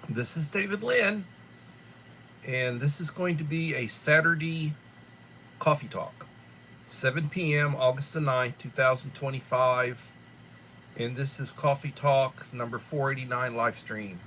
This is David Lynn, and this is going to be a Saturday coffee talk. 7 p.m., August the 9th, 2025. And this is Coffee Talk number 489 live stream.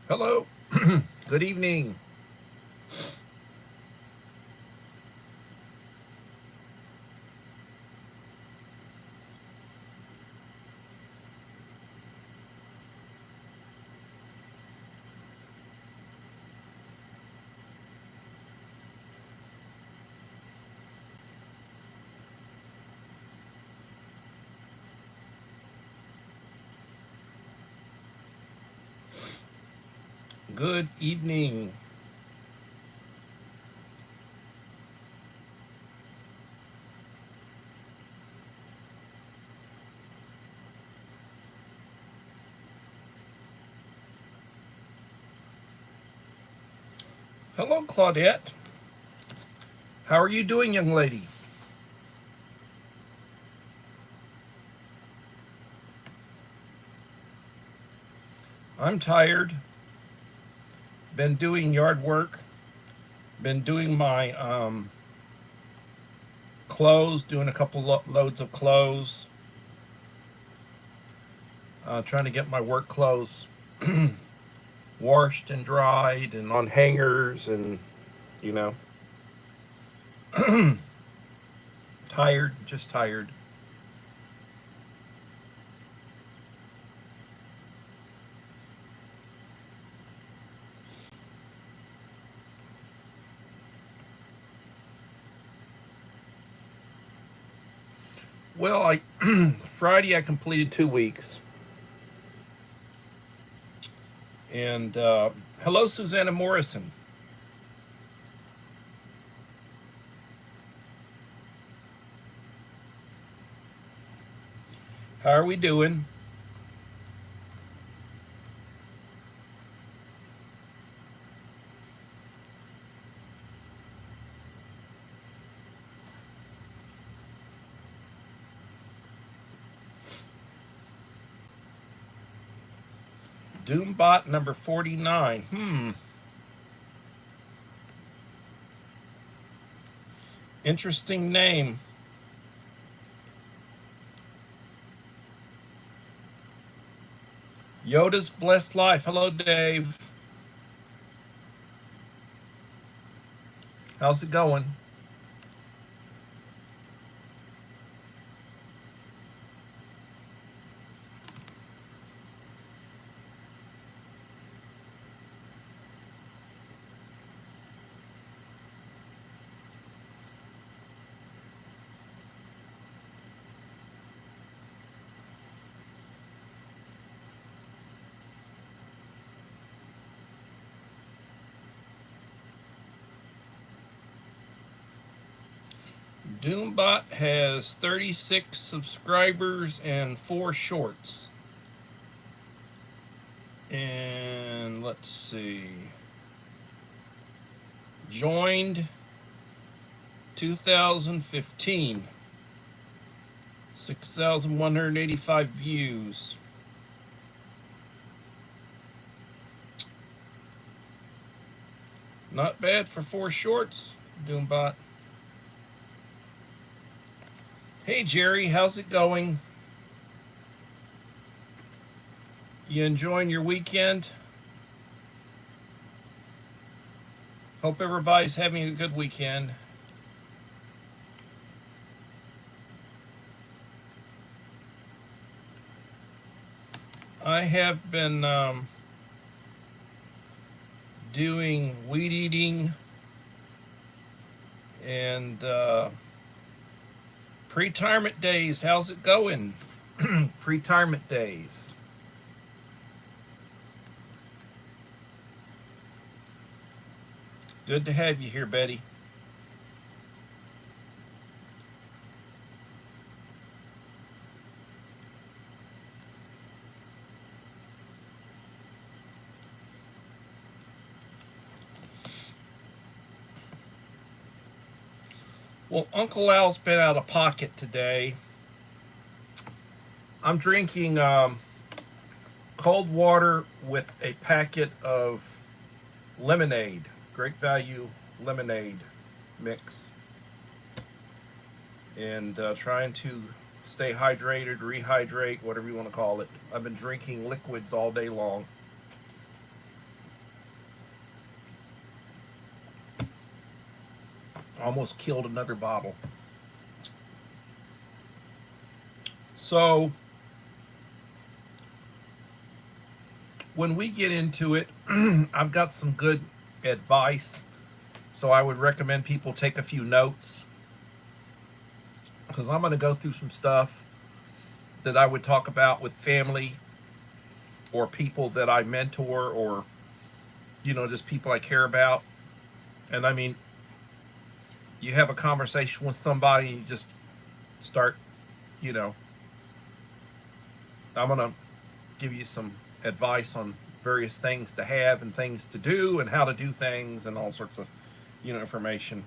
Hello. Good evening. Good evening. Hello, Claudette. How are you doing, young lady? I'm tired. Been doing yard work. Been doing my clothes, doing a couple loads of clothes. Trying to get my work clothes washed and dried and on hangers and, you know, tired, just tired. Well, I Friday I completed 2 weeks. And hello, Susanna Morrison. How are we doing? Doombot number 49. Interesting name. Yoda's Blessed Life. Hello, Dave. How's it going? Doombot has 36 subscribers and 4 shorts. And let's see. Joined 2015. 6,185 views. Not bad for 4 shorts, Doombot. Hey Jerry, how's it going? You enjoying your weekend? Hope everybody's having a good weekend. I have been doing weed eating and pre-retirement days. How's it going? Pre-retirement days. Good to have you here, Betty. Well, Uncle Al's been out of pocket today. I'm drinking cold water with a packet of lemonade, Great Value lemonade mix, and trying to stay hydrated, rehydrate, whatever you want to call it. I've been drinking liquids all day long. Almost killed another bottle. So when we get into it, I've got some good advice. So I would recommend people take a few notes, because I'm going to go through some stuff that I would talk about with family or people that I mentor, or, you know, just people I care about. And I mean, you have a conversation with somebody and you just start, you know, I'm going to give you some advice on various things to have and things to do and how to do things and all sorts of, you know, information.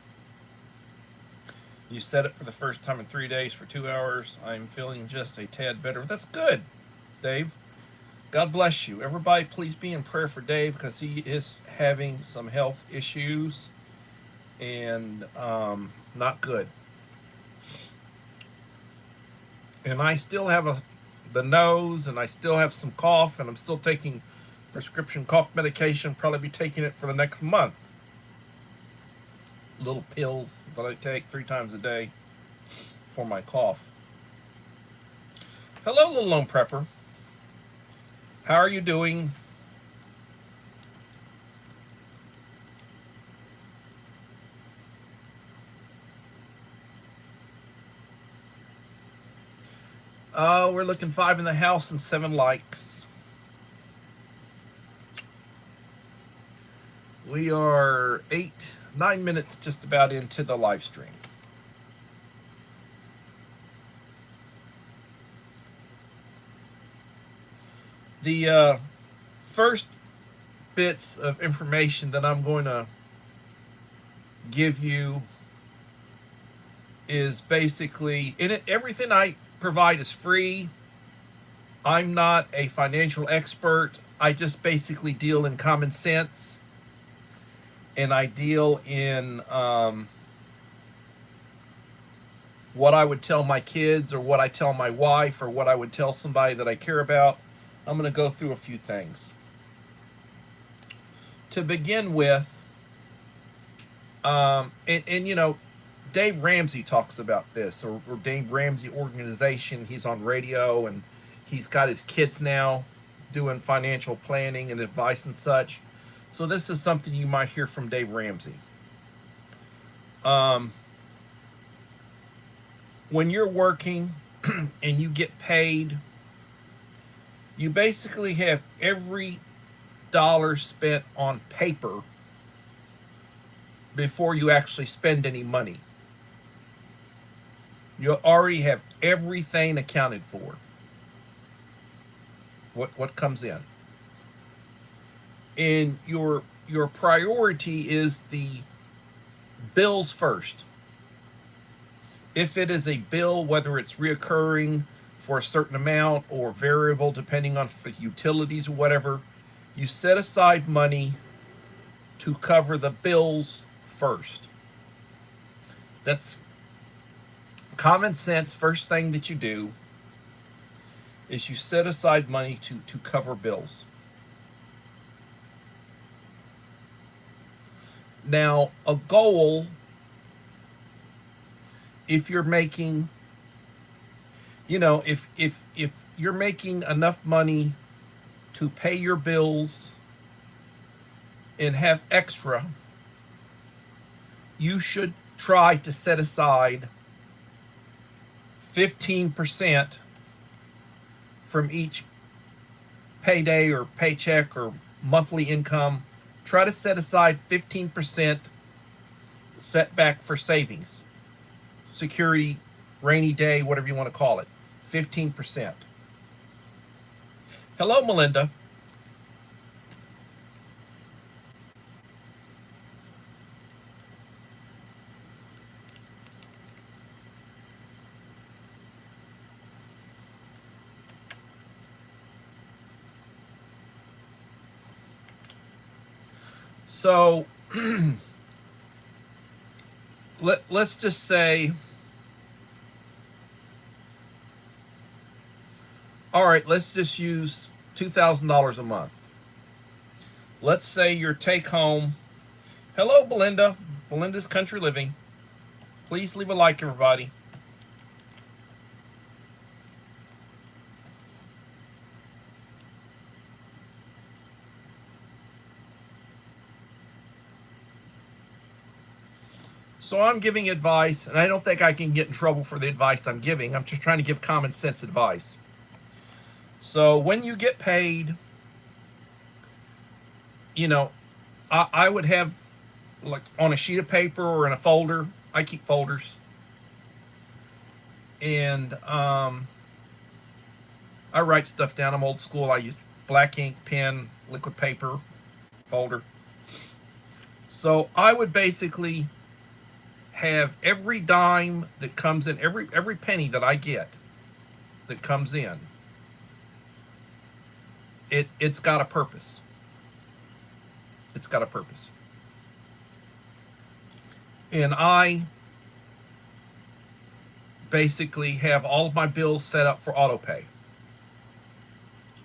You said it for the first time in 3 days for 2 hours. I'm feeling just a tad better. That's good, Dave. God bless you. Everybody, please be in prayer for Dave, because he is having some health issues and not good. And I still have the nose, and I still have some cough, and I'm still taking prescription cough medication. Probably be taking it for the next month. Little pills that I take 3 times a day for my cough. Hello, Little Lone Prepper. How are you doing? We're looking 5 in the house and 7 likes. We are 9 minutes just about into the live stream. The first bits of information that I'm going to give you is basically, everything I provide is free. I'm not a financial expert. I just basically deal in common sense, and I deal in what I would tell my kids, or what I tell my wife, or what I would tell somebody that I care about. I'm going to go through a few things. To begin with, and you know, Dave Ramsey talks about this, or Dave Ramsey organization. He's on radio, and he's got his kids now doing financial planning and advice and such. So this is something you might hear from Dave Ramsey. When you're working and you get paid, you basically have every dollar spent on paper before you actually spend any money. You already have everything accounted for. What comes in. And your priority is the bills first. If it is a bill, whether it's reoccurring for a certain amount or variable depending on utilities or whatever, you set aside money to cover the bills first. That's common sense. First thing that you do is you set aside money to cover bills. Now, a goal, if you're making, if you're making enough money to pay your bills and have extra, you should try to set aside 15% from each payday or paycheck or monthly income. Try to set aside 15% set back for savings, security, rainy day, whatever you want to call it. 15%. Hello, Melinda. So let's just say, all right, let's just use $2,000 a month. Let's say your take home. Hello, Belinda. Belinda's Country Living. Please leave a like, everybody. So I'm giving advice, and I don't think I can get in trouble for the advice I'm giving. I'm just trying to give common sense advice. So when you get paid, I would have, like, on a sheet of paper or in a folder. I keep folders. And I write stuff down. I'm old school. I use black ink, pen, liquid paper, folder. So I would basically have every dime that comes in, every penny that I get that comes in, it's got a purpose. It's got a purpose. And I basically have all of my bills set up for auto pay.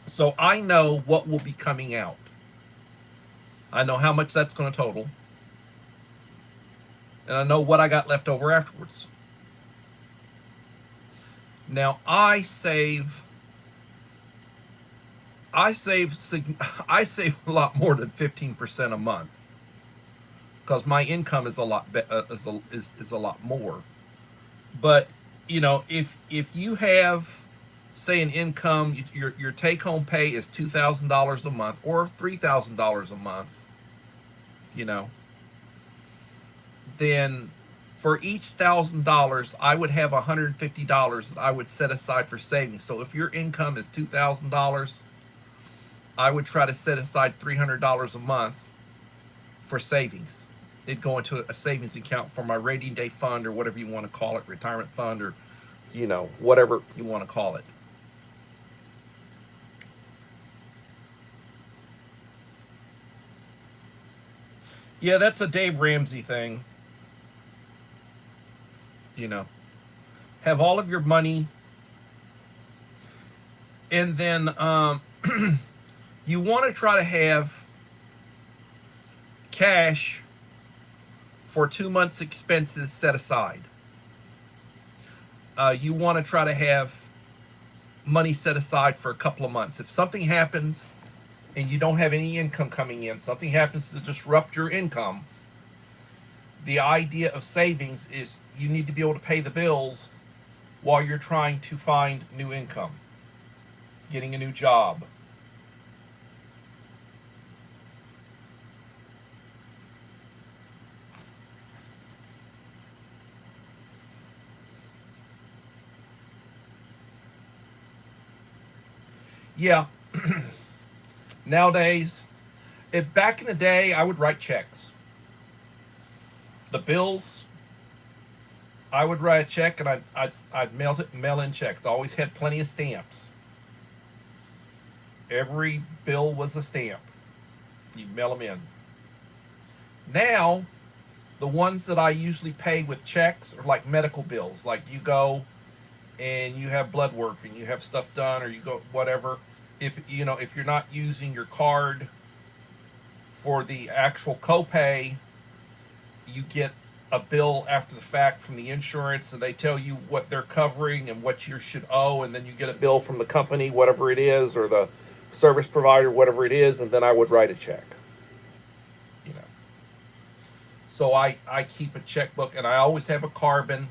So I know what will be coming out. I know how much that's going to total. And I know what I got left over afterwards. Now I save a lot more than 15% a month because my income is a lot is a lot more. But if you have, say, an income, your take home pay is $2,000 a month or $3,000 a month, then for each $1,000, I would have $150 that I would set aside for savings. So if your income is $2,000, I would try to set aside $300 a month for savings. It'd go into a savings account for my rainy day fund or whatever you want to call it, retirement fund, or whatever you want to call it. Yeah, that's a Dave Ramsey thing. Have all of your money, and then you want to try to have cash for 2 months' expenses set aside. You want to try to have money set aside for a couple of months. If something happens and you don't have any income coming in, something happens to disrupt your income, the idea of savings is you need to be able to pay the bills while you're trying to find new income, getting a new job. Yeah, nowadays, back in the day, I would write checks. The bills, I would write a check and I'd mail in checks. I always had plenty of stamps. Every bill was a stamp. You mail them in. Now, the ones that I usually pay with checks are like medical bills. Like you go and you have blood work and you have stuff done, or you go whatever. If you're not using your card for the actual copay, you get a bill after the fact from the insurance, and they tell you what they're covering and what you should owe, and then you get a bill from the company, whatever it is, or the service provider, whatever it is, and then I would write a check. You know, so I keep a checkbook, and I always have a carbon.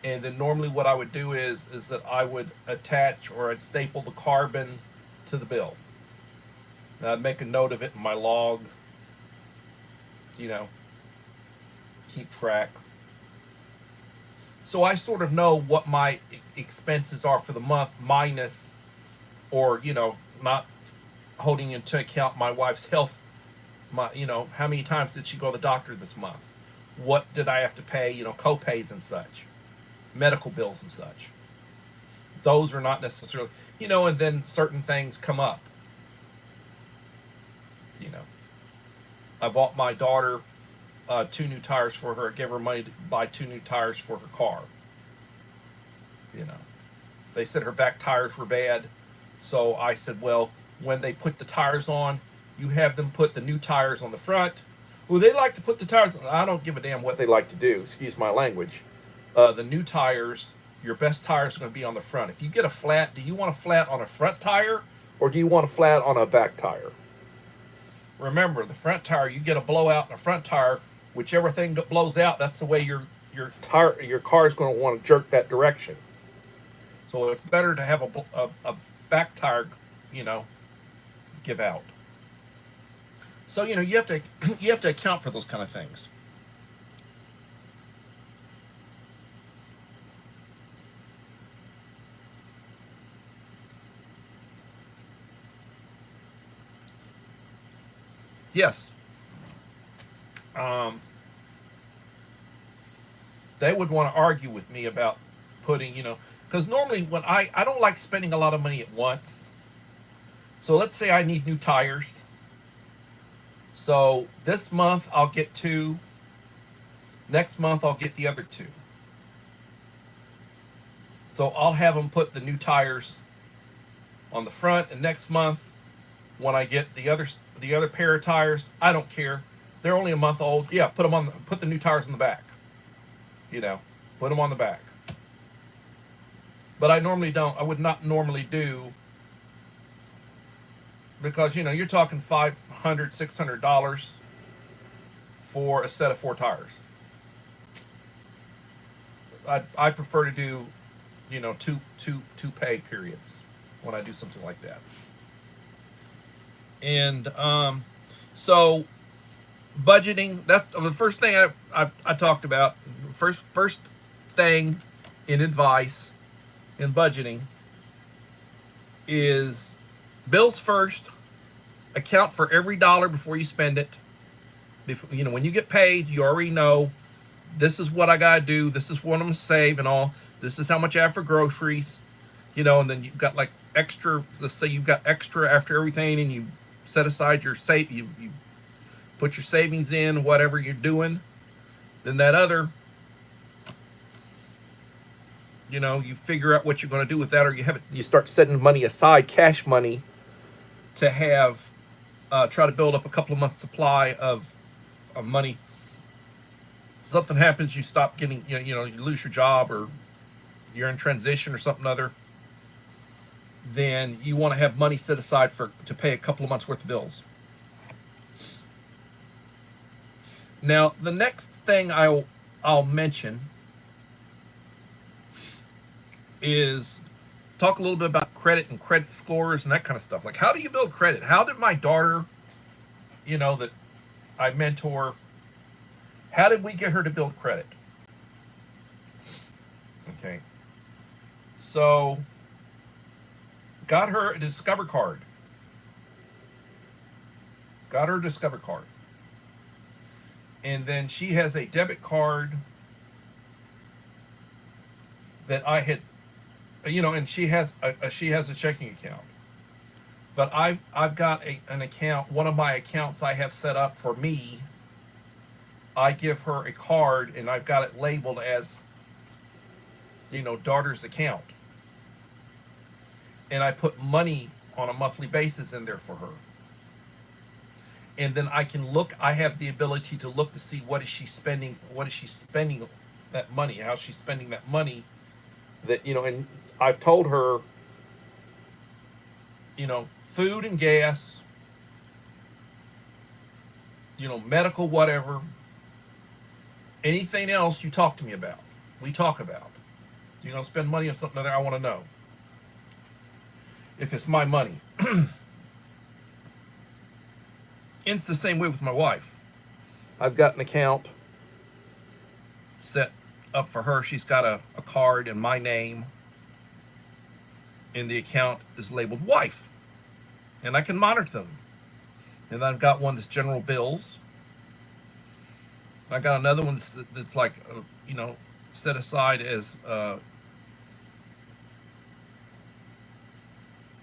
And then normally what I would do is that I would attach, or I'd staple the carbon to the bill. And I'd make a note of it in my log. You know, keep track. So I sort of know what my expenses are for the month, minus, or not holding into account my wife's health. How many times did she go to the doctor this month? What did I have to pay? Co-pays and such, medical bills and such. Those are not necessarily, and then certain things come up. I bought my daughter 2 new tires for her. I gave her money to buy 2 new tires for her car. They said her back tires were bad. So I said, well, when they put the tires on, you have them put the new tires on the front. Well, they like to put the tires on. I don't give a damn what they like to do. Excuse my language. The new tires, your best tires are going to be on the front. If you get a flat, do you want a flat on a front tire, or do you want a flat on a back tire? Remember, the front tire, you get a blowout in the front tire, whichever thing that blows out, that's the way your car is going to want to jerk that direction. So it's better to have a back tire, give out. So you have to account for those kind of things. Yes. They would want to argue with me about putting, because normally when I don't like spending a lot of money at once. So let's say I need new tires. So this month I'll get 2. Next month I'll get the other 2. So I'll have them put the new tires on the front, and next month when I get the other pair of tires, I don't care. They're only a month old. Yeah, put the new tires in the back. Put them on the back. But I would not normally do, because you're talking $500, $600 for a set of 4 tires. I prefer to do, two pay periods when I do something like that. And so budgeting, that's the first thing I talked about. First thing in advice in budgeting is bills first. Account for every dollar before you spend it. When you get paid, you already know this is what I gotta do. This is what I'm gonna save and all. This is how much I have for groceries. And then you've got like extra. Let's say you've got extra after everything, and you set aside your you put your savings in, whatever you're doing. Then that other, you figure out what you're going to do with that, or you start setting money aside, cash money, to have try to build up a couple of months supply of money. Something happens, you stop getting, you lose your job, or you're in transition or something other. Then you want to have money set aside to pay a couple of months worth of bills. Now, the next thing I'll mention is talk a little bit about credit and credit scores and that kind of stuff. Like, how do you build credit? How did my daughter, that I mentor, how did we get her to build credit? Okay. So got her a Discover card. Got her a Discover card. And then she has a debit card that I had, and she has a checking account. But I've got an account, one of my accounts I have set up for me. I give her a card and I've got it labeled as, daughter's account. And I put money on a monthly basis in there for her. And then I have the ability to look to see what is she spending that money, how she's spending that money that, and I've told her, food and gas, medical, whatever, anything else you talk to me about, we talk about. You're going to spend money on something that I want to know. If it's my money. And it's the same way with my wife. I've got an account set up for her. She's got a card in my name. And the account is labeled wife. And I can monitor them. And I've got one that's general bills. I got another one that's like, set aside as,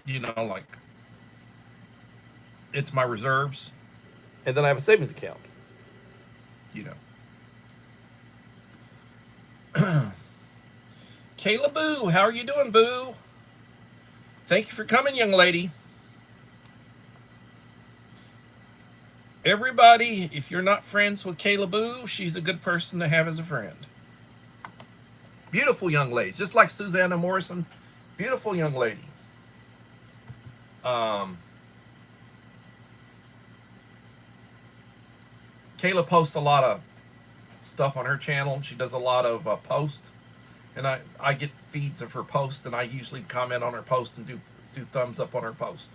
like, it's my reserves. And then I have a savings account. Kayla Boo, how are you doing, Boo? Thank you for coming, young lady. Everybody, if you're not friends with Kayla Boo, she's a good person to have as a friend. Beautiful young lady, just like Susanna Morrison. Beautiful young lady. Kayla posts a lot of stuff on her channel. She does a lot of posts, and I get feeds of her posts, and I usually comment on her post and do thumbs up on her post.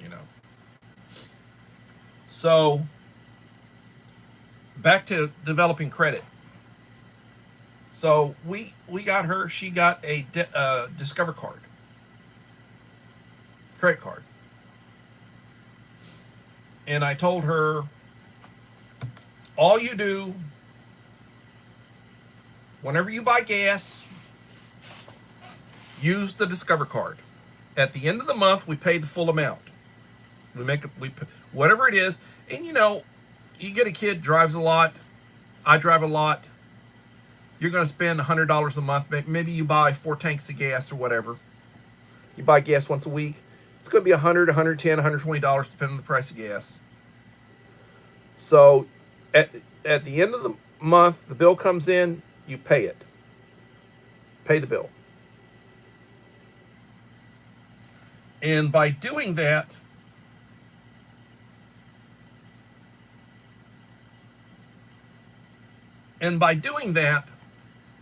So back to developing credit. So we got her. She got a Discover card, credit card, and I told her, all you do, whenever you buy gas, use the Discover card. At the end of the month, we pay the full amount. Whatever it is, and you get a kid drives a lot. I drive a lot. You're going to spend $100 a month. Maybe you buy 4 tanks of gas or whatever. You buy gas once a week. It's going to be $100, $110, $120 depending on the price of gas. So at the end of the month, the bill comes in, you pay it. Pay the bill. And by doing that,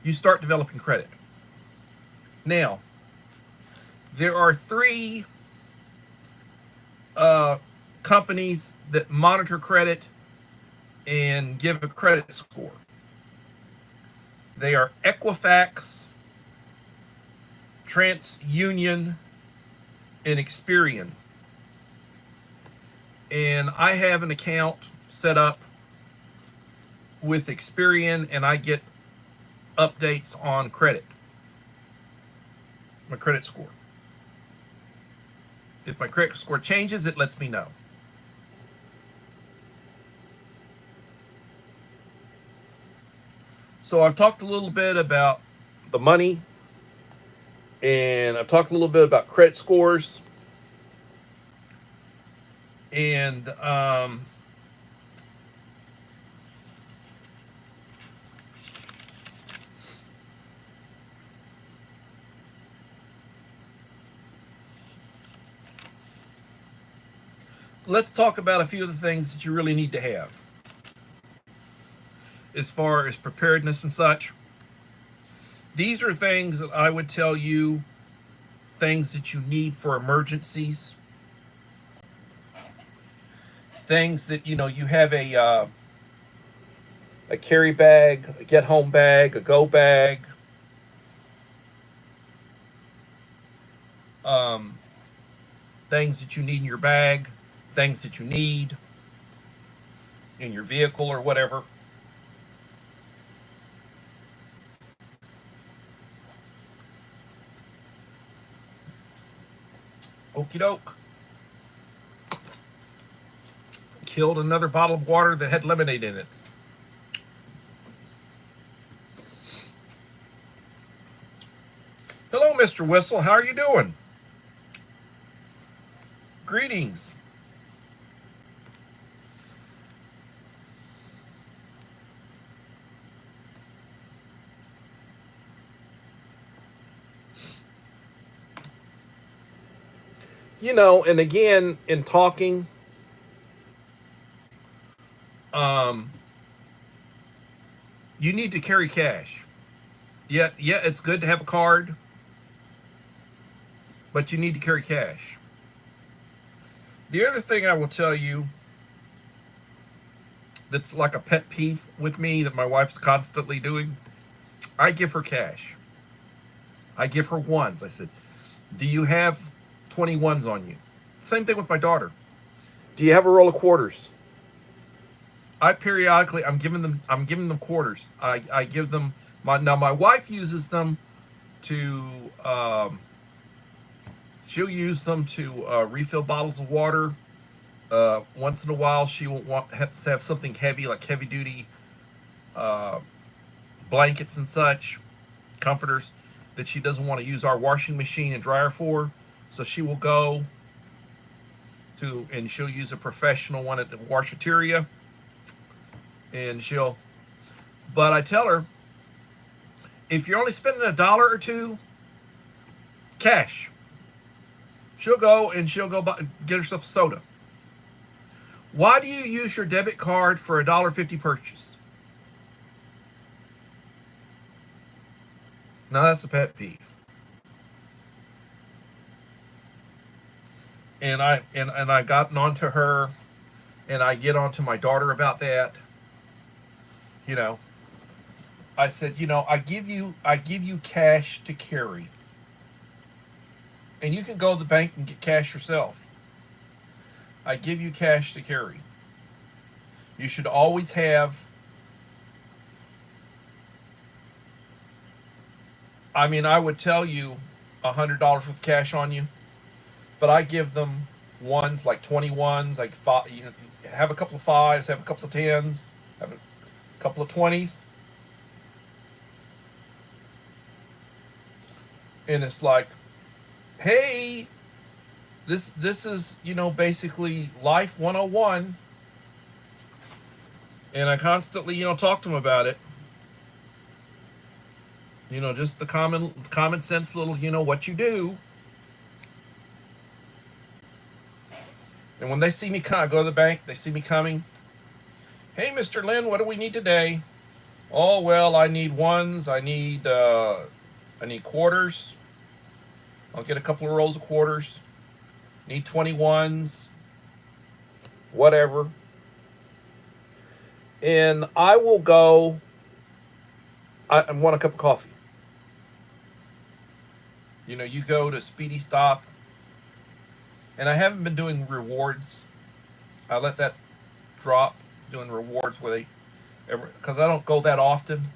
you start developing credit. Now, there are 3 companies that monitor credit and give a credit score. They are Equifax, TransUnion, and Experian. And I have an account set up with Experian, and I get updates on credit, my credit score. If my credit score changes, it lets me know. So I've talked a little bit about the money, and I've talked a little bit about credit scores, and let's talk about a few of the things that you really need to have as far as preparedness and such. These are things that I would tell you, things that you need for emergencies. Things that, you have a carry bag, a get home bag, a go bag. things that you need in your bag, things that you need in your vehicle or whatever. Okie doke. Killed another bottle of water that had lemonade in it. Hello, Mr. Whistle. How are you doing? Greetings. And again, in talking, you need to carry cash. Yeah, it's good to have a card, but you need to carry cash. The other thing I will tell you that's like a pet peeve with me that my wife's constantly doing, I give her cash. I give her ones. I said, do you have 21s on you? Same thing with my daughter. Do you have a roll of quarters? I'm giving them quarters. I give them my wife uses them to she'll use them to refill bottles of water. Once in a while, she will have to have something heavy, like heavy duty blankets and such, comforters, that she doesn't want to use our washing machine and dryer for. So she will go and she'll use a professional one at the washateria, but I tell her, if you're only spending $1 or $2, cash, she'll go get herself a soda. Why do you use your debit card for a $1.50 purchase? Now that's a pet peeve. And I gotten onto her, and I get onto my daughter about that. I said, I give you cash to carry, and you can go to the bank and get cash yourself. I give you cash to carry. You should always have. I would tell you $100 worth of cash on you, but I give them ones, like 21s, like five. Have a couple of 5s, have a couple of 10s, have a couple of 20s, and it's like, hey, this is basically life 101, and I constantly talk to them about it. Just the common sense little what you do. And when they see me go to the bank, they see me coming. Hey, Mr. Lynn, what do we need today? Oh, well, I need ones. I need quarters. I'll get a couple of rolls of quarters. Need 21s. Whatever. And I will go. I want a cup of coffee. You go to Speedy Stop. And I haven't been doing rewards. I let that drop, doing rewards because I don't go that often.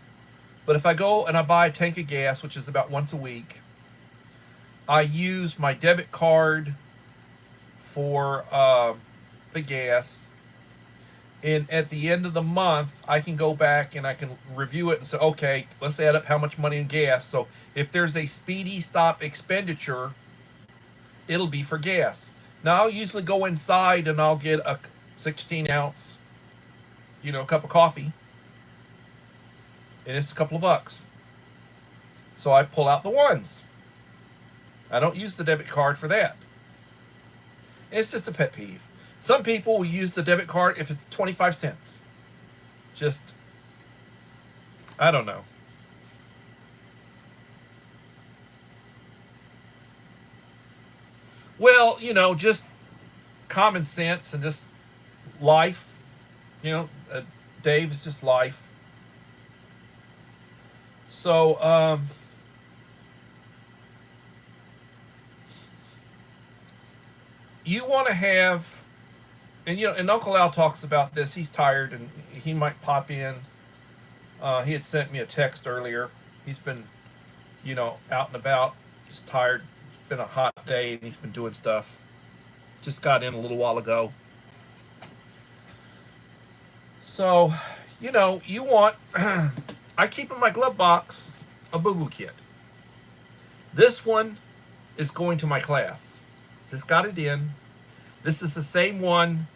But if I go and I buy a tank of gas, which is about once a week, I use my debit card for the gas. And at the end of the month, I can go back and I can review it and say, okay, let's add up how much money in gas. So if there's a Speedy Stop expenditure, it'll be for gas. Now I'll usually go inside and I'll get a 16-ounce, cup of coffee, and it's a couple of bucks. So I pull out the ones. I don't use the debit card for that. It's just a pet peeve. Some people will use the debit card if it's 25 cents. Just, I don't know. Well, just common sense and just life. Dave is just life. So, you want to have, and and Uncle Al talks about this. He's tired and he might pop in. He had sent me a text earlier. He's been, out and about. He's tired. It's been a hot day and he's been doing stuff. Just got in a little while ago. So, you want, I keep in my glove box a boo boo kit. This one is going to my class. Just got it in. This is the same one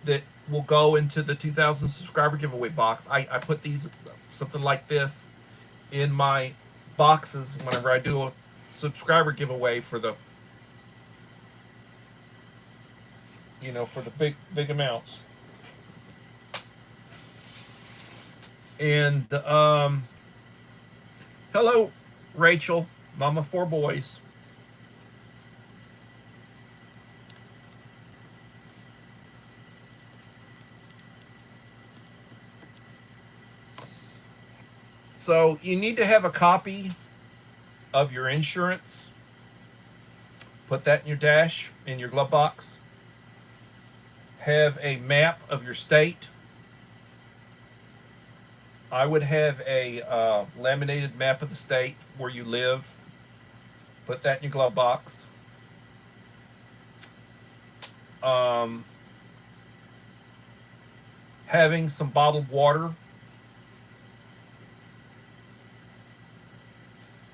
that will go into the 2,000 subscriber giveaway box. I put these, something like this, in my boxes whenever I do a subscriber giveaway for the, for the big amounts. And hello, Rachel, mama of 4 boys. So you need to have a copy of your insurance. Put that in your dash, in your glove box. Have a map of your state. I would have a laminated map of the state where you live. Put that in your glove box. Having some bottled water.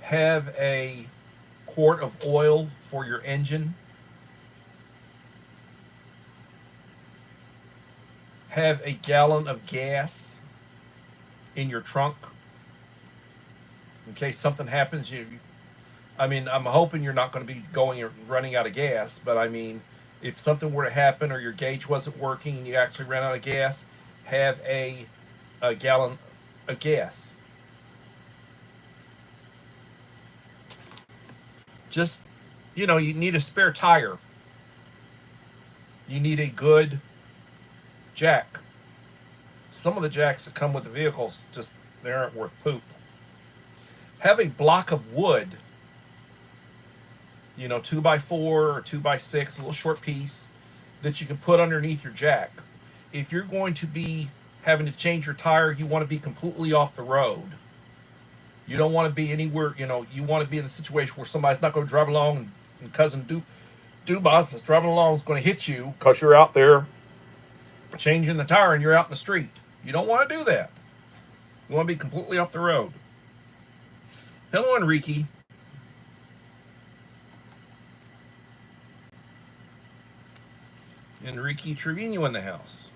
Have a quart of oil for your engine. Have a gallon of gas in your trunk in case something happens. I'm hoping you're not going to be running out of gas, but if something were to happen or your gauge wasn't working and you actually ran out of gas, have a gallon of gas. Just, you need a spare tire. You need a good jack. Some of the jacks that come with the vehicles, they aren't worth poop. Have a block of wood, 2x4 or 2x6, a little short piece that you can put underneath your jack. If you're going to be having to change your tire, you want to be completely off the road. You don't want to be anywhere, you want to be in a situation where somebody's not going to drive along and cousin Dubas that's driving along is going to hit you because you're out there changing the tire and you're out in the street. You don't want to do that. You want to be completely off the road. Hello, Enrique. Enrique Trevino in the house.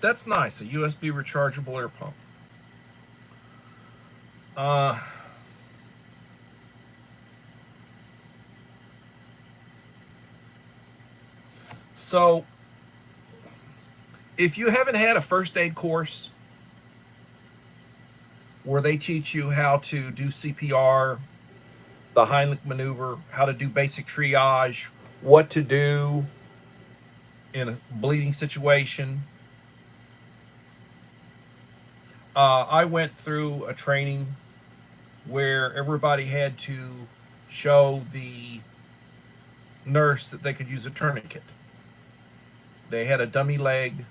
That's nice, a USB rechargeable air pump. So, if you haven't had a first aid course where they teach you how to do CPR, the Heimlich maneuver, how to do basic triage, what to do in a bleeding situation, I went through a training where everybody had to show the nurse that they could use a tourniquet. They had a dummy leg,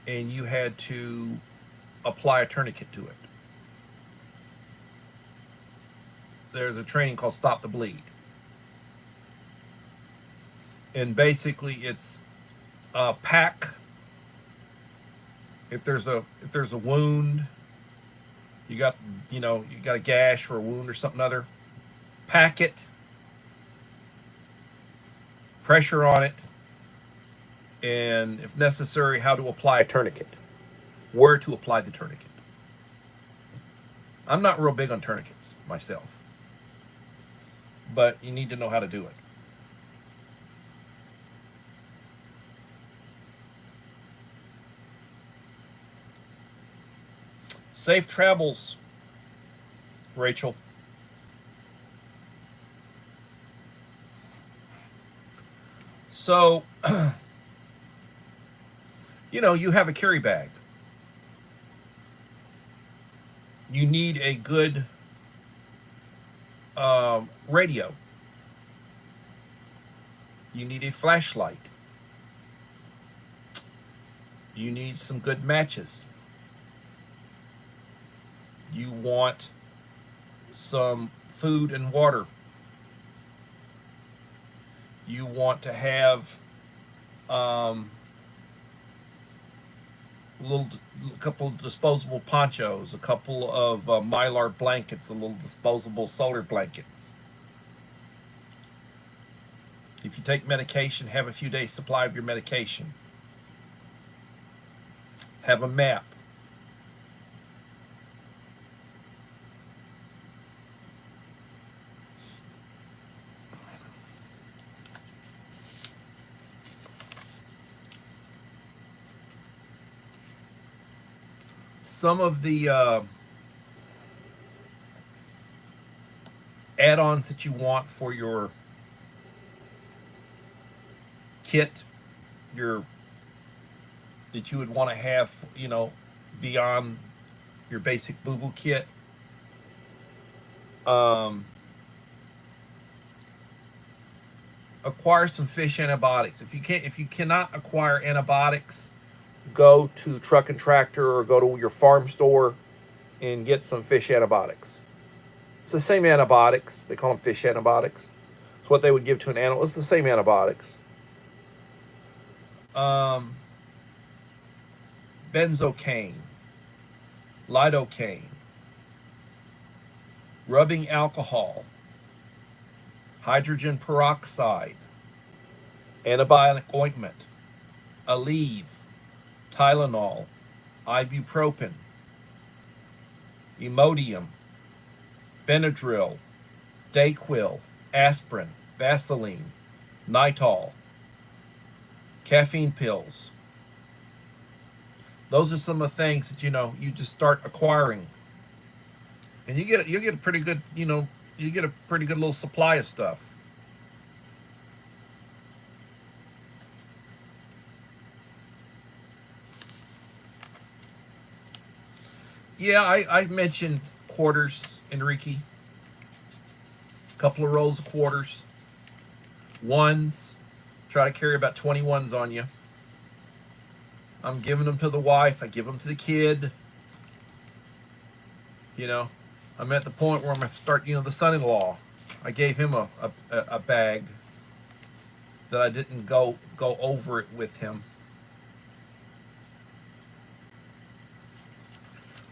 and you had to apply a tourniquet to it. There's a training called Stop the Bleed. And basically it's a pack. If there's a wound, you got a gash or a wound or something other, pack it, pressure on it, and if necessary, how to apply a tourniquet, where to apply the tourniquet. I'm not real big on tourniquets myself, but you need to know how to do it. Safe travels, Rachel. So, you have a carry bag. You need a good radio. You need a flashlight. You need some good matches. You want some food and water. You want to have a couple of disposable ponchos, a couple of mylar blankets, a little disposable solar blankets. If you take medication, have a few days supply of your medication. Have a map. Some of the add-ons that you want for your kit, that you would want to have, beyond your basic boo-boo kit. Acquire some fish antibiotics. If you cannot acquire antibiotics, go to Truck and Tractor or go to your farm store and get some fish antibiotics. It's the same antibiotics. They call them fish antibiotics. It's what they would give to an animal. It's the same antibiotics. Benzocaine, lidocaine, rubbing alcohol, hydrogen peroxide, antibiotic ointment, Aleve, Tylenol, ibuprofen, Imodium, Benadryl, Dayquil, aspirin, Vaseline, Nitol, caffeine pills. Those are some of the things that you just start acquiring, and you get a pretty good little supply of stuff. Yeah, I mentioned quarters, Enrique. A couple of rolls of quarters. Ones. Try to carry about 20 ones on you. I'm giving them to the wife. I give them to the kid. I'm at the point where I'm going to start, the son-in-law. I gave him a bag that I didn't go over it with him.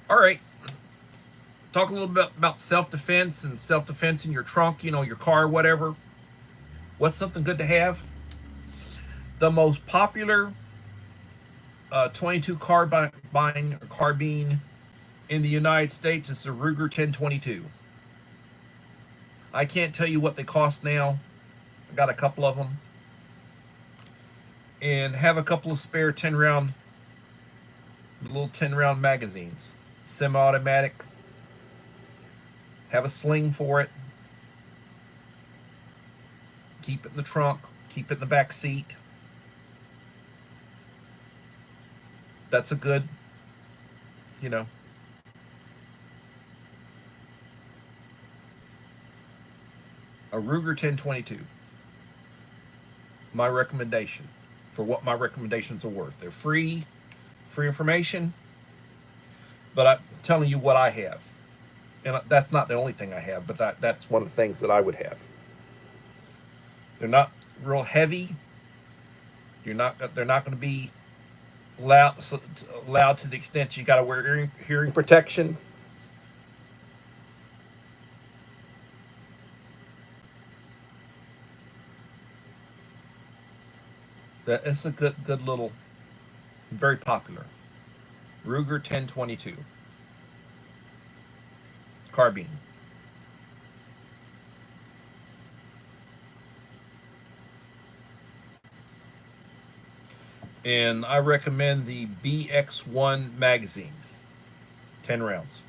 All right. Talk a little bit about self-defense and self-defense in your trunk, your car, whatever. What's something good to have? The most popular 22 carbine or carbine in the United States is the Ruger 1022. I can't tell you what they cost now. I got a couple of them. And have a couple of spare 10-round, little 10-round magazines. Semi-automatic. Have a sling for it. Keep it in the trunk. Keep it in the back seat. That's a good, a Ruger 1022. My recommendation, for what my recommendations are worth. They're free information, but I'm telling you what I have. And that's not the only thing I have, but that's one of the things that I would have. They're not real heavy. They're not going to be loud to the extent you got to wear hearing protection. It's a good little, very popular Ruger 1022 carbine. And I recommend the BX1 magazines, 10 rounds.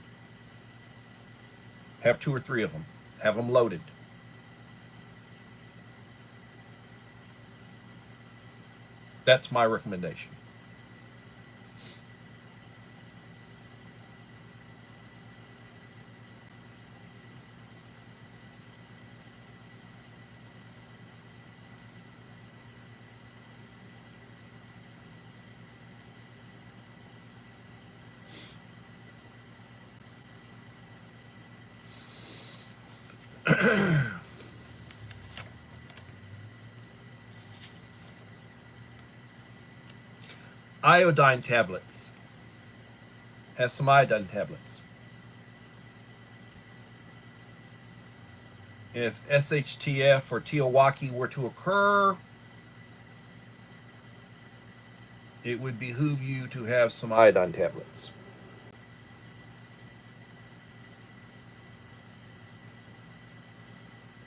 Have 2 or 3 of them. Have them loaded. That's my recommendation. Iodine tablets. Have some iodine tablets. If SHTF or Teowaki were to occur, it would behoove you to have some iodine tablets.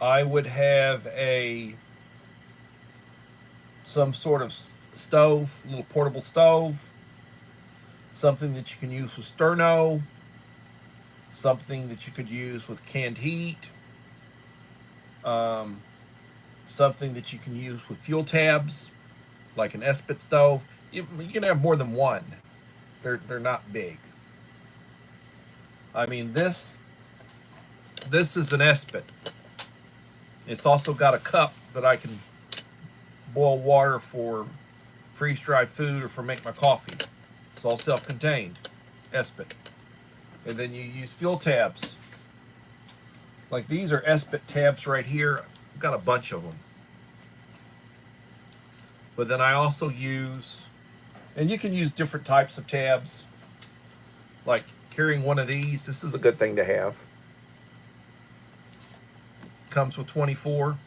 I would have some sort of stove, a little portable stove, something that you can use with sterno, something that you could use with canned heat, something that you can use with fuel tabs, like an Espit stove. You can have more than one. They're not big. I mean, this is an Espit. It's also got a cup that I can boil water for freeze-dried food or for make my coffee. It's all self-contained, Espit. And then you use fuel tabs. Like these are Espit tabs right here. I've got a bunch of them. But then I also use, and you can use different types of tabs. Like carrying one of these, this is a good thing to have. Comes with 24.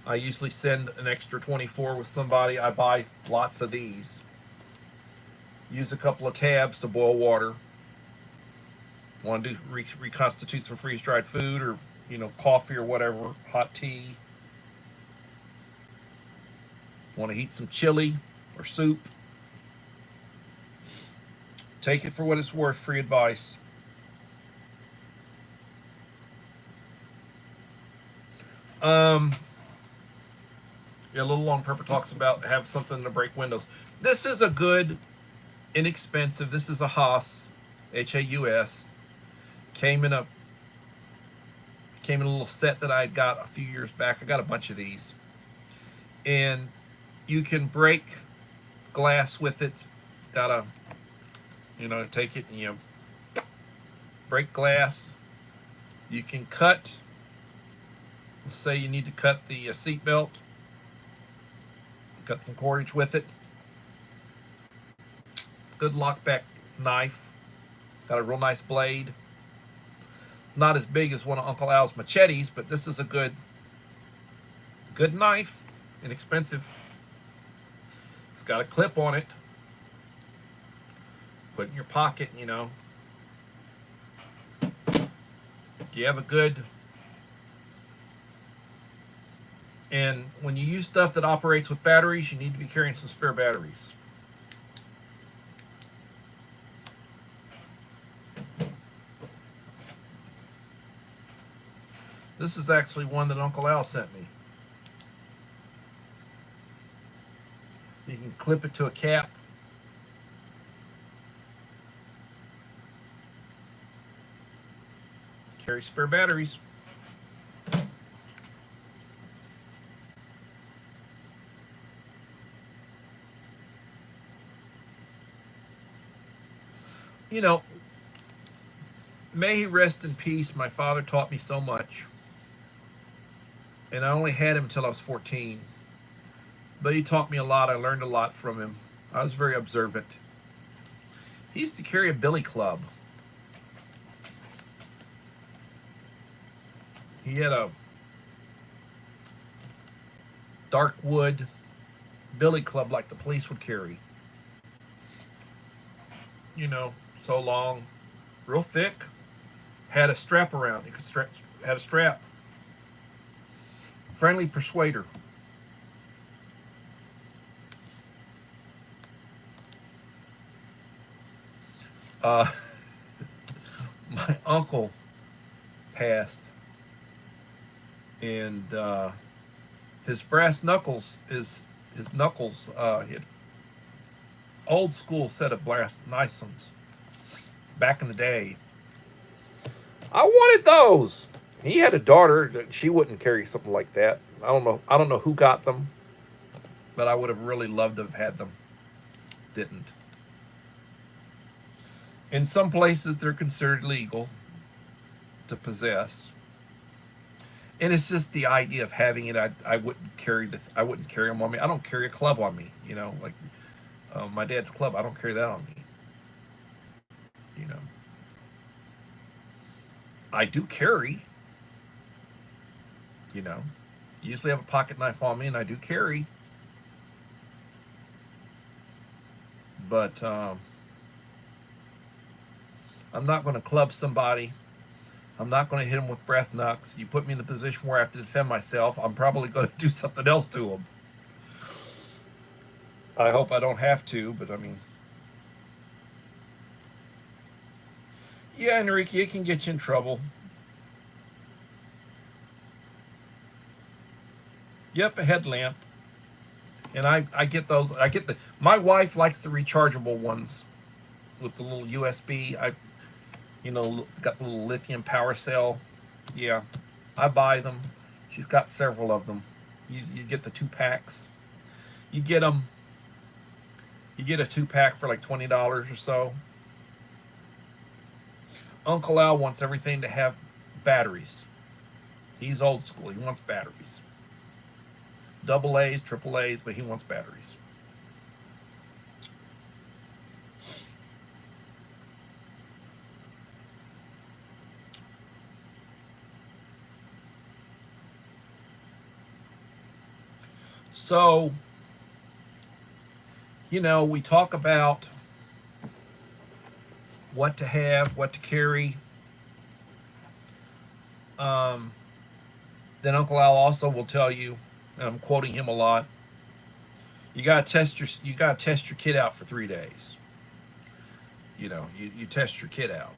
I usually send an extra 24 with somebody. I buy lots of these. Use a couple of tabs to boil water. Want to reconstitute some freeze-dried food, or coffee or whatever, hot tea. Want to heat some chili or soup. Take it for what it's worth. Free advice. Yeah, Little Long Pepper talks about have something to break windows. This is a good, inexpensive. This is a Haas, Haus. Came in a little set that I got a few years back. I got a bunch of these, and you can break glass with it. It's got a, take it and break glass. You can cut. Let's say you need to cut the seat belt. Cut some cordage with it. Good lockback knife. Got a real nice blade. It's not as big as one of Uncle Al's machetes, but this is a good knife. Inexpensive. It's got a clip on it. Put it in your pocket, You have a good. And when you use stuff that operates with batteries, you need to be carrying some spare batteries. This is actually one that Uncle Al sent me. You can clip it to a cap. Carry spare batteries. May he rest in peace. My father taught me so much. And I only had him until I was 14. But he taught me a lot. I learned a lot from him. I was very observant. He used to carry a billy club. He had a dark wood billy club like the police would carry. So long, real thick. Had a strap around. It had a strap. Friendly persuader. My uncle passed, and his brass knuckles, his knuckles, he had old school set of brass nice ones back in the day. I wanted those. He had a daughter. She wouldn't carry something like that. I don't know who got them, but I would have really loved to have had them. Didn't. In some places, they're considered legal to possess. And it's just the idea of having it. I wouldn't carry I wouldn't carry them on me. I don't carry a club on me. You know, like my dad's club. I don't carry that on me. You know, I do carry. You know, usually have a pocket knife on me, and I do carry. But I'm not going to club somebody. I'm not going to hit them with brass knucks. You put me in the position where I have to defend myself, I'm probably going to do something else to them. I hope I don't have to, but I mean, yeah, Enrique, it can get you in trouble. Yep, a headlamp. And I get those. I get the. My wife likes the rechargeable ones with the little USB. Got the little lithium power cell. Yeah, I buy them. She's got several of them. You get the 2 packs. You get them. You get a 2 pack for like $20 or so. Uncle Al wants everything to have batteries. He's old school. He wants batteries. Double A's, triple A's, but he wants batteries. So, we talk about what to have, what to carry. Then Uncle Al also will tell you, and I'm quoting him a lot, you gotta test your kid out for 3 days. You test your kid out.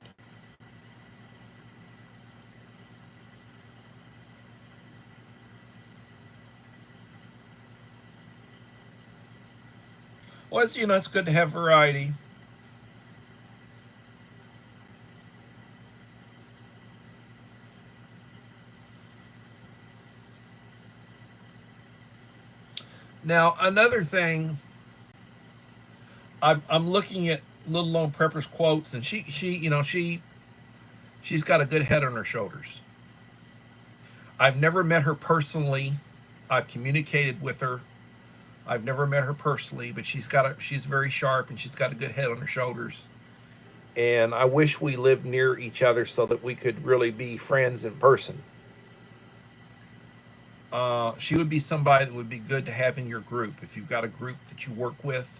Well, it's good to have variety. Now, another thing, I'm looking at Little Lone Prepper's quotes, and she's got a good head on her shoulders. I've never met her personally. I've communicated with her. I've never met her personally, but she's very sharp and she's got a good head on her shoulders. And I wish we lived near each other so that we could really be friends in person. She would be somebody that would be good to have in your group. If you've got a group that you work with,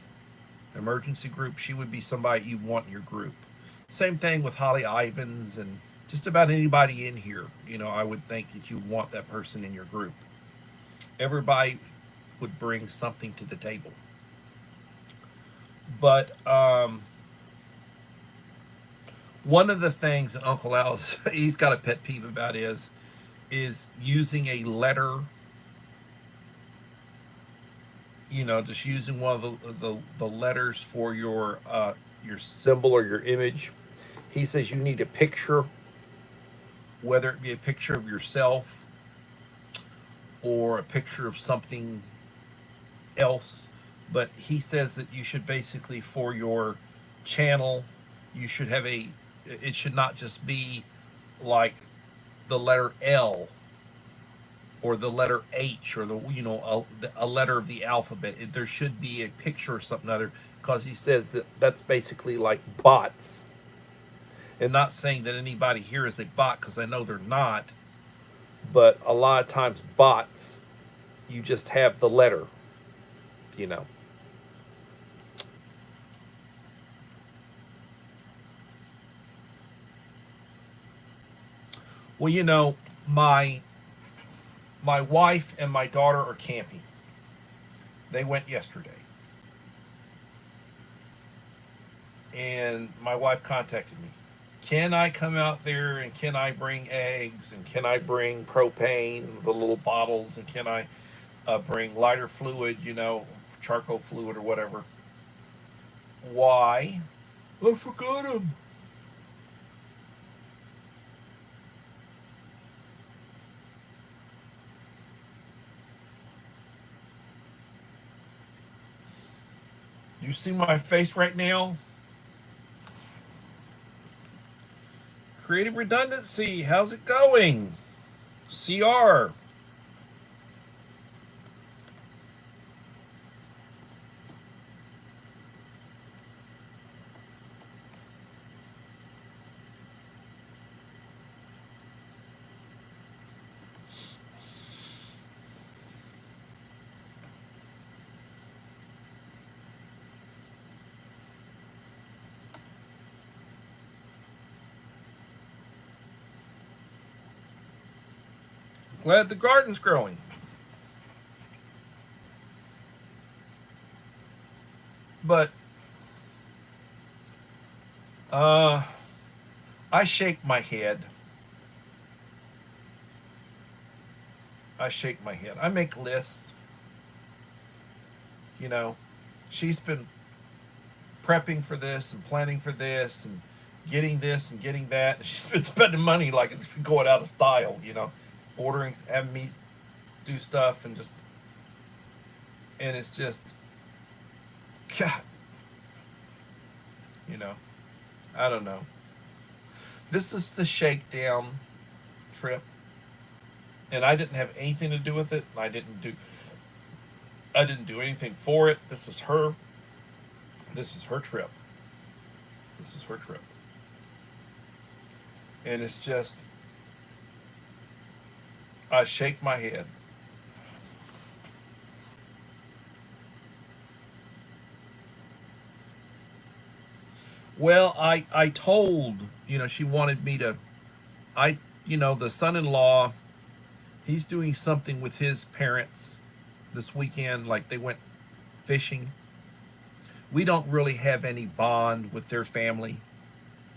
an emergency group, she would be somebody you want in your group. Same thing with Holly Ivins and just about anybody in here. I would think that you want that person in your group. Everybody would bring something to the table. But one of the things that Uncle Al he's got a pet peeve about is using a letter. Just using one of the letters for your symbol or your image. He says you need a picture, whether it be a picture of yourself or a picture of something else. But he says that you should basically, for your channel, you should have it should not just be like the letter L or the letter H or a letter of the alphabet. There should be a picture or something other, because he says that that's basically like bots. And not saying that anybody here is a bot, because I know they're not, but a lot of times bots, you just have the letter, you know. Well, my wife and my daughter are camping. They went yesterday. And my wife contacted me. Can I come out there and can I bring eggs and can I bring propane, the little bottles, and can I bring lighter fluid, charcoal fluid or whatever? Why? I forgot them. You see my face right now? Creative redundancy, how's it going? CR. Glad the garden's growing. But I shake my head. I shake my head. I make lists. You know, she's been prepping for this and planning for this and getting this and getting that. And she's been spending money like it's going out of style, ordering, having me do stuff and it's just, God, I don't know. This is the shakedown trip, and I didn't have anything to do with it. I didn't do anything for it. This is her. This is her trip. This is her trip. And it's just, I shake my head. Well, I told, she wanted me to, the son-in-law, he's doing something with his parents this weekend, like they went fishing. We don't really have any bond with their family.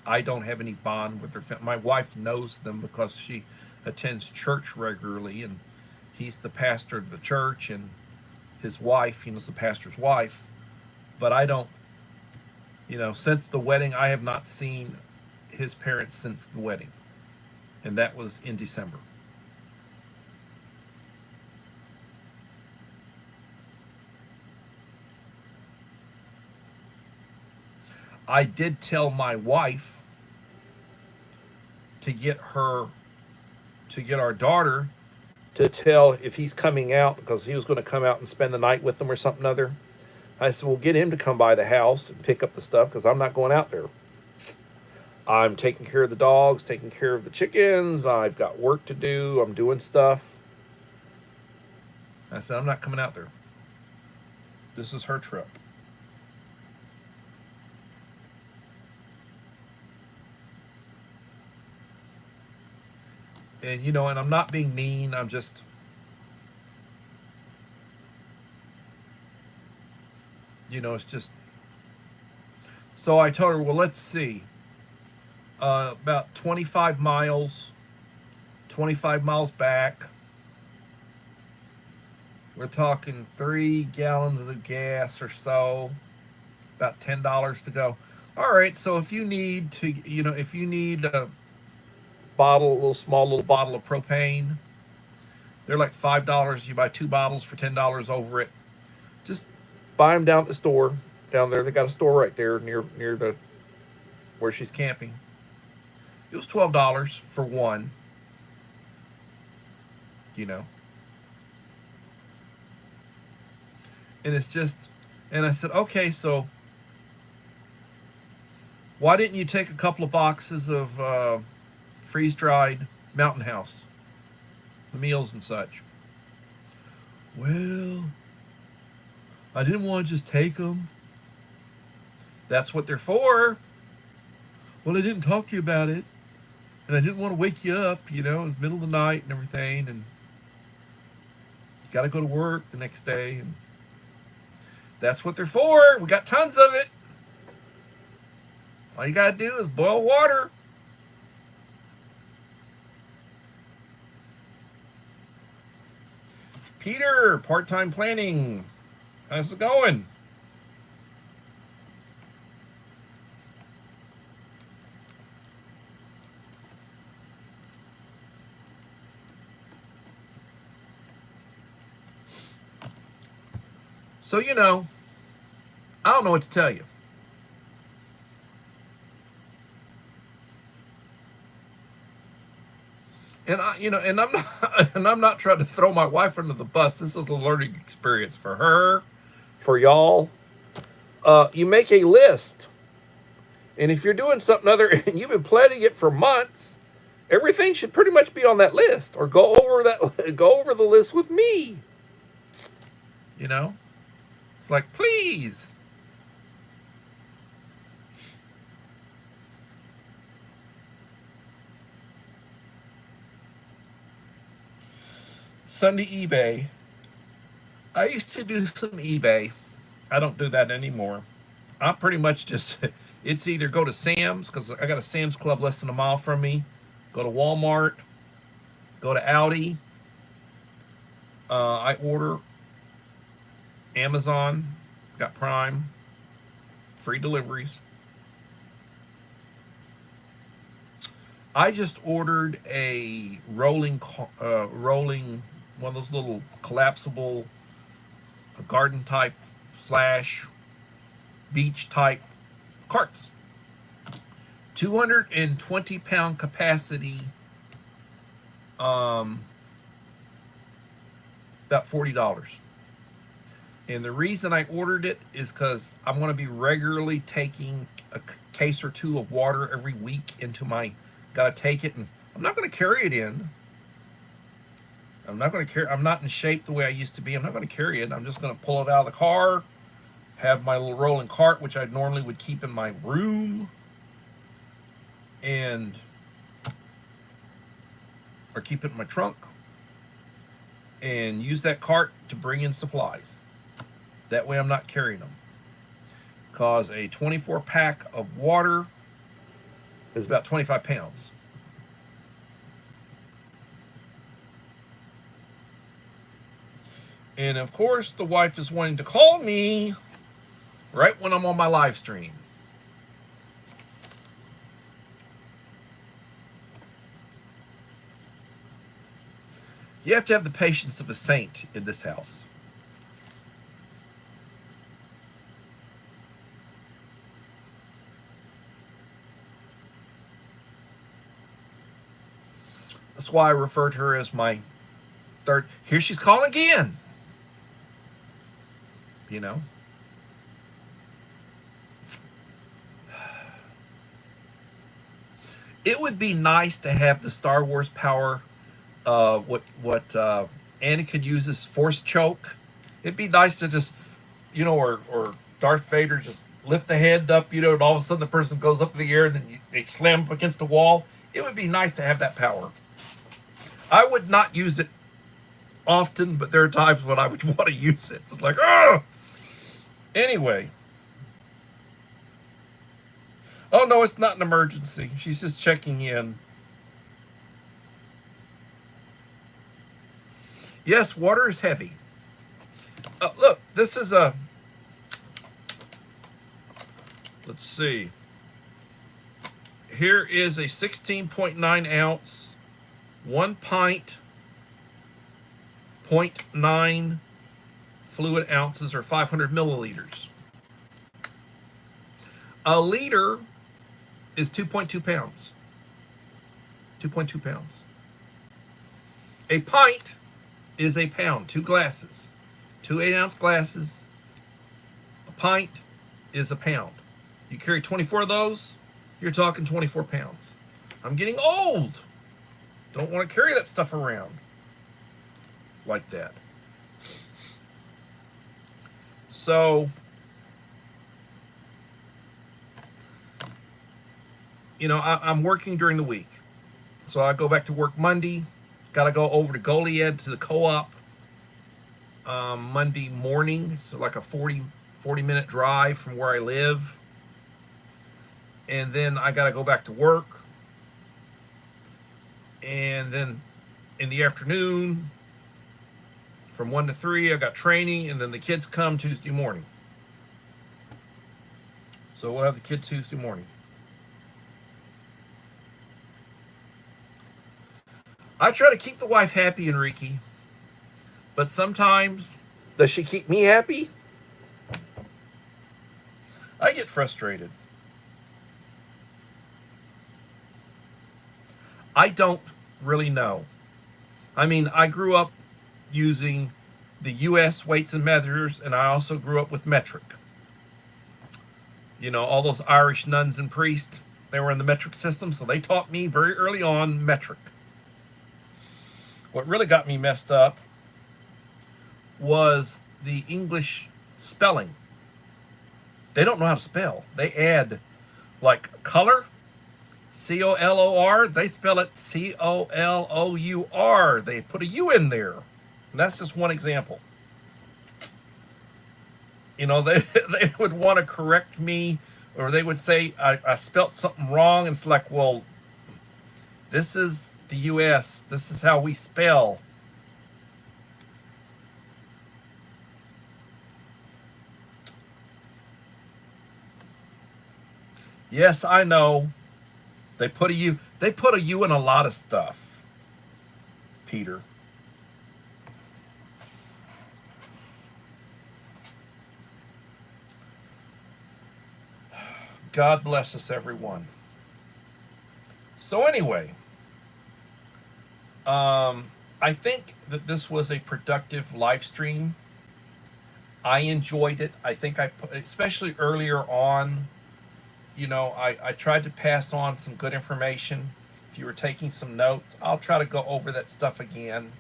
I don't have any bond with their family. My wife knows them because she attends church regularly, and he's the pastor of the church, and his wife, is the pastor's wife. But I don't, since the wedding, I have not seen his parents since the wedding, and that was in December. I did tell my wife to get our daughter to tell if he's coming out, because he was going to come out and spend the night with them or something other. I said, well, get him to come by the house and pick up the stuff, because I'm not going out there. I'm taking care of the dogs, taking care of the chickens. I've got work to do. I'm doing stuff. I said, I'm not coming out there. This is her trip. And, and I'm not being mean. I'm just, it's just. So I told her, well, let's see. About 25 miles back. We're talking 3 gallons of gas or so. About $10 to go. All right, so if you need a small little bottle of propane, they're like $5. You buy 2 bottles for $10 over it. Just buy them down at the store down there. They got a store right there near the where she's camping. It was $12 for one. And it's just, and I said, okay, so why didn't you take a couple of boxes of freeze-dried Mountain House, the meals and such? Well, I didn't want to just take them. That's what they're for. Well, I didn't talk to you about it, and I didn't want to wake you up. It was middle of the night and everything, and you got to go to work the next day, and that's what they're for. We got tons of it. All you got to do is boil water. Peter, part-time planning. How's it going? So, I don't know what to tell you. And and I'm not, and I'm not trying to throw my wife under the bus. This is a learning experience for her, for y'all. You make a list, and if you're doing something other, and you've been planning it for months, everything should pretty much be on that list, or go over the list with me. You know, it's like, please. Sunday eBay. I used to do some eBay. I don't do that anymore. I'm pretty much just, it's either go to Sam's, because I got a Sam's Club less than a mile from me, go to Walmart, go to Audi. I order Amazon, got Prime, free deliveries. I just ordered a rolling, one of those little collapsible garden type slash beach type carts. 220-pound capacity, about $40. And the reason I ordered it is because I'm going to be regularly taking a case or two of water every week into my. Got to take it, and I'm not going to carry it in. I'm not going to carry. I'm not in shape the way I used to be. I'm not going to carry it. I'm just going to pull it out of the car, have my little rolling cart, which I normally would keep in my room, or keep it in my trunk, and use that cart to bring in supplies. That way I'm not carrying them. Because a 24 pack of water is about 25 pounds. And of course, the wife is wanting to call me right when I'm on my live stream. You have to have the patience of a saint in this house. That's why I refer to her as my third. Here she's calling again. You know? It would be nice to have the Star Wars power, what Anakin uses, force choke. It'd be nice to just, or Darth Vader just lift the hand up, and all of a sudden the person goes up in the air and then they slam up against the wall. It would be nice to have that power. I would not use it often, but there are times when I would want to use it. It's like, oh! Anyway. Oh, no, it's not an emergency. She's just checking in. Yes, water is heavy. Look, this is a... Let's see. Here is a 16.9 ounce, 1 pint, 0.9 fluid ounces, or 500 milliliters. A liter is 2.2 pounds. 2.2 pounds. A pint is a pound, 2 glasses. 2 8-ounce glasses. A pint is a pound. You carry 24 of those, you're talking 24 pounds. I'm getting old. Don't want to carry that stuff around like that. So, I'm working during the week. So I go back to work Monday. Got to go over to Goliad to the co-op Monday morning. So like a 40-minute drive from where I live. And then I got to go back to work. And then in the afternoon, from 1 to 3, I got training. And then the kids come Tuesday morning. So we'll have the kids Tuesday morning. I try to keep the wife happy, Enrique. But sometimes, does she keep me happy? I get frustrated. I don't really know. I mean, I grew up using the U.S. weights and measures, and I also grew up with metric. You know, all those Irish nuns and priests, they were in the metric system, so they taught me very early on metric. What really got me messed up was the English spelling. They don't know how to spell. They add like color, COLOR. They spell it COLOUR. They put a U in there. And that's just one example. You know, they would want to correct me, or they would say I spelt something wrong, and it's like, well, this is the US. This is how we spell. Yes, I know. They put a U. They put a U in a lot of stuff, Peter. God bless us, everyone. So anyway, I think that this was a productive live stream. I enjoyed it. I think especially earlier on, you know, I tried to pass on some good information. If you were taking some notes, I'll try to go over that stuff again.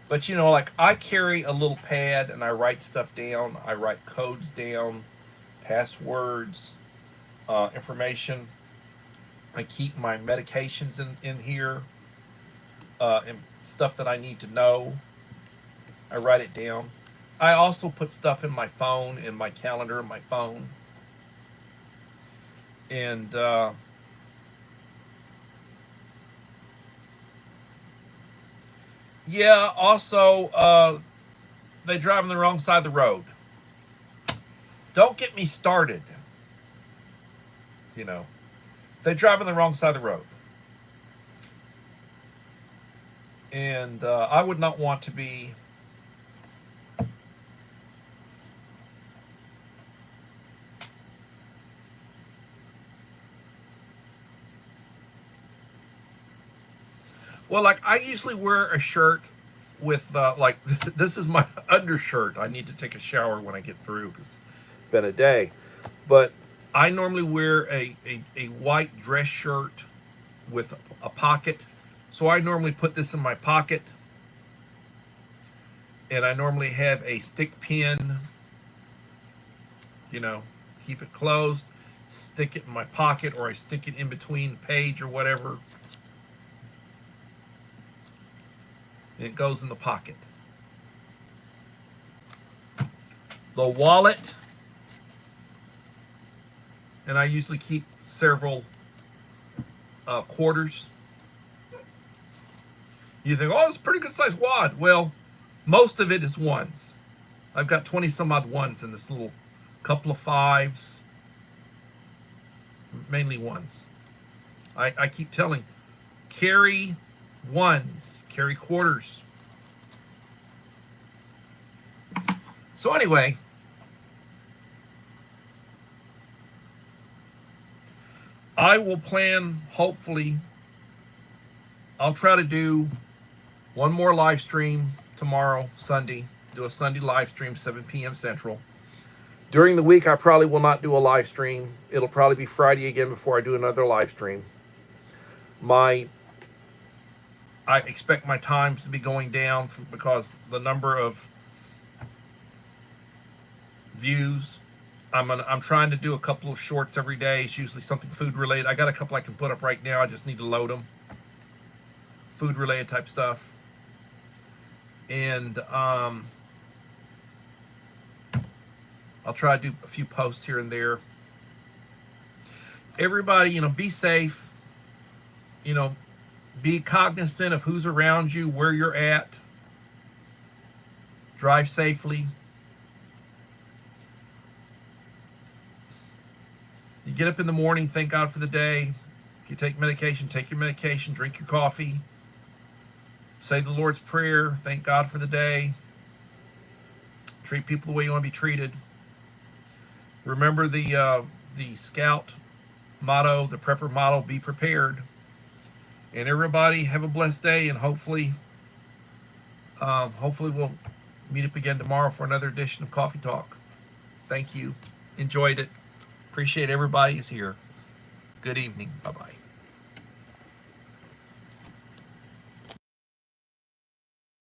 But, you know, like I carry a little pad and I write stuff down. I write codes down, passwords, information. I keep my medications in here, and stuff that I need to know. I write it down. I also put stuff in my phone, in my calendar, in my phone. And yeah, also they drive on the wrong side of the road. Don't get me started. You know, they drive on the wrong side of the road. And I would not want to be well, like I usually wear a shirt with like this is my undershirt. I need to take a shower when I get through because it's been a day. But I normally wear a white dress shirt with a pocket. So I normally put this in my pocket. And I normally have a stick pin, you know, keep it closed, stick it in my pocket, or I stick it in between the page or whatever. And it goes in the pocket. The wallet, and I usually keep several quarters. You think, oh, it's a pretty good sized wad. Well, most of it is ones. I've got 20 some odd ones in this little couple of fives, mainly ones. I keep telling, carry ones, carry quarters. So anyway, I will plan, hopefully, I'll try to do one more live stream tomorrow, Sunday. Do a Sunday live stream, 7 p.m. Central. During the week, I probably will not do a live stream. It'll probably be Friday again before I do another live stream. I expect my times to be going down because the number of views. I'm trying to do a couple of shorts every day. It's usually something food related. I got a couple I can put up right now. I just need to load them. Food related type stuff. And I'll try to do a few posts here and there. Everybody, you know, be safe. You know, be cognizant of who's around you, where you're at. Drive safely. You get up in the morning, thank God for the day. If you take medication, take your medication, drink your coffee. Say the Lord's Prayer, thank God for the day. Treat people the way you want to be treated. Remember the Scout motto, the Prepper motto, be prepared. And everybody have a blessed day, and hopefully we'll meet up again tomorrow for another edition of Coffee Talk. Thank you. Enjoyed it. Appreciate everybody's here. Good evening. Bye-bye.